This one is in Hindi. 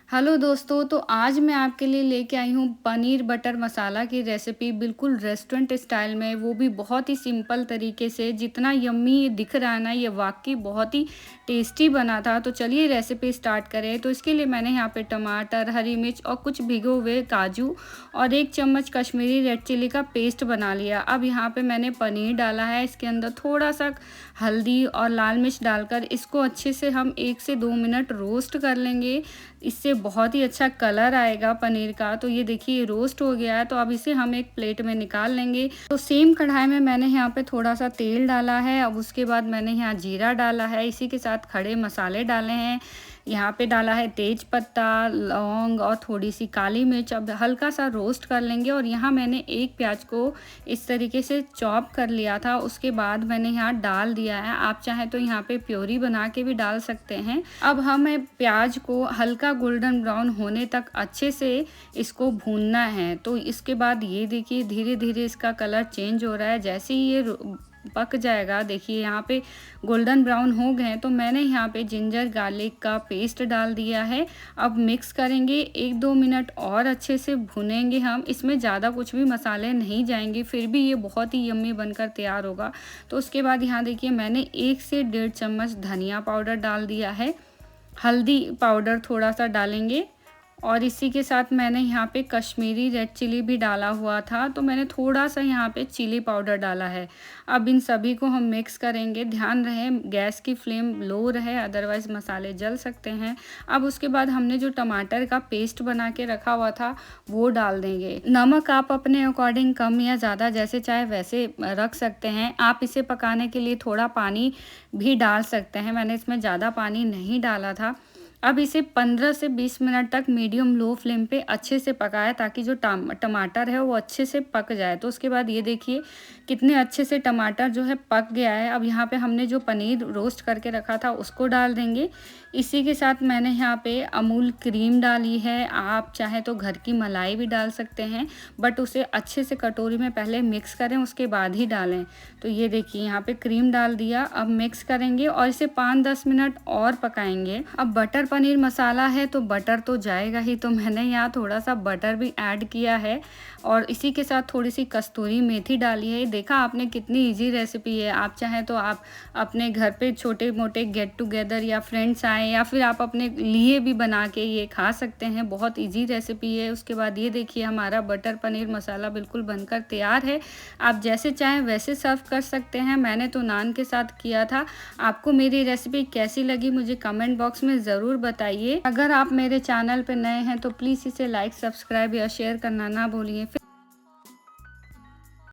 हेलो दोस्तों, तो आज मैं आपके लिए लेके आई हूँ पनीर बटर मसाला की रेसिपी बिल्कुल रेस्टोरेंट स्टाइल में, वो भी बहुत ही सिंपल तरीके से। जितना यम्मी ये दिख रहा है ना, ये वाकई बहुत ही टेस्टी बना था। तो चलिए रेसिपी स्टार्ट करें। तो इसके लिए मैंने यहाँ पे टमाटर, हरी मिर्च और कुछ भिगो हुए काजू और 1 चम्मच कश्मीरी रेड चिली का पेस्ट बना लिया। अब यहाँ पे मैंने पनीर डाला है, इसके अंदर थोड़ा सा हल्दी और लाल मिर्च डालकर इसको अच्छे से हम 1 से 2 मिनट रोस्ट कर लेंगे। इससे बहुत ही अच्छा कलर आएगा पनीर का। तो ये देखिए रोस्ट हो गया है, तो अब इसे हम एक प्लेट में निकाल लेंगे। तो सेम कढ़ाई में मैंने यहाँ पे थोड़ा सा तेल डाला है। अब उसके बाद मैंने यहाँ जीरा डाला है, इसी के साथ खड़े मसाले डाले हैं। यहाँ पे डाला है तेज पत्ता, लौंग और थोड़ी सी काली मिर्च। अब हल्का सा रोस्ट कर लेंगे। और यहाँ मैंने एक प्याज को इस तरीके से चॉप कर लिया था, उसके बाद मैंने यहाँ डाल दिया है। आप चाहें तो यहाँ पे प्योरी बना के भी डाल सकते हैं। अब हमें प्याज को हल्का गोल्डन ब्राउन होने तक अच्छे से इसको भूनना है। तो इसके बाद ये देखिए धीरे धीरे इसका कलर चेंज हो रहा है। जैसे ही ये पक जाएगा, देखिए यहाँ पे गोल्डन ब्राउन हो गए हैं, तो मैंने यहाँ पे जिंजर गार्लिक का पेस्ट डाल दिया है। अब मिक्स करेंगे, 1-2 मिनट और अच्छे से भुनेंगे हम। इसमें ज़्यादा कुछ भी मसाले नहीं जाएंगे, फिर भी ये बहुत ही यम्मी बनकर तैयार होगा। तो उसके बाद यहाँ देखिए मैंने 1 से 1.5 चम्मच धनिया पाउडर डाल दिया है। हल्दी पाउडर थोड़ा सा डालेंगे और इसी के साथ मैंने यहाँ पे कश्मीरी रेड चिली भी डाला हुआ था, तो मैंने थोड़ा सा यहाँ पे चिली पाउडर डाला है। अब इन सभी को हम मिक्स करेंगे। ध्यान रहे गैस की फ्लेम लो रहे, अदरवाइज़ मसाले जल सकते हैं। अब उसके बाद हमने जो टमाटर का पेस्ट बना के रखा हुआ था वो डाल देंगे। नमक आप अपने अकॉर्डिंग कम या ज़्यादा जैसे चाहे वैसे रख सकते हैं। आप इसे पकाने के लिए थोड़ा पानी भी डाल सकते हैं, मैंने इसमें ज़्यादा पानी नहीं डाला था। अब इसे 15 से 20 मिनट तक मीडियम लो फ्लेम पे अच्छे से पकाएं, ताकि जो टमाटर है वो अच्छे से पक जाए। तो उसके बाद ये देखिए कितने अच्छे से टमाटर जो है पक गया है। अब यहाँ पे हमने जो पनीर रोस्ट करके रखा था उसको डाल देंगे। इसी के साथ मैंने यहाँ पे अमूल क्रीम डाली है। आप चाहे तो घर की मलाई भी डाल सकते हैं, बट उसे अच्छे से कटोरी में पहले मिक्स करें, उसके बाद ही डालें। तो ये देखिए यहाँ पे क्रीम डाल दिया। अब मिक्स करेंगे और इसे 5-10 मिनट और पकाएंगे। अब बटर पनीर मसाला है तो बटर तो जाएगा ही, तो मैंने यहाँ थोड़ा सा बटर भी ऐड किया है और इसी के साथ थोड़ी सी कस्तूरी मेथी डाली है। देखा आपने कितनी इजी रेसिपी है। आप चाहें तो आप अपने घर पे छोटे मोटे गेट टुगेदर या फ्रेंड्स आए या फिर आप अपने लिए भी बना के ये खा सकते हैं। बहुत इजी रेसिपी है। उसके बाद ये देखिए हमारा बटर पनीर मसाला बिल्कुल बनकर तैयार है। आप जैसे चाहें वैसे सर्व कर सकते हैं। मैंने तो नान के साथ किया था। आपको मेरी रेसिपी कैसी लगी मुझे कमेंट बॉक्स में ज़रूर बताइए। अगर आप मेरे चैनल पर नए हैं तो प्लीज़ इसे लाइक, सब्सक्राइब या शेयर करना ना भूलिए।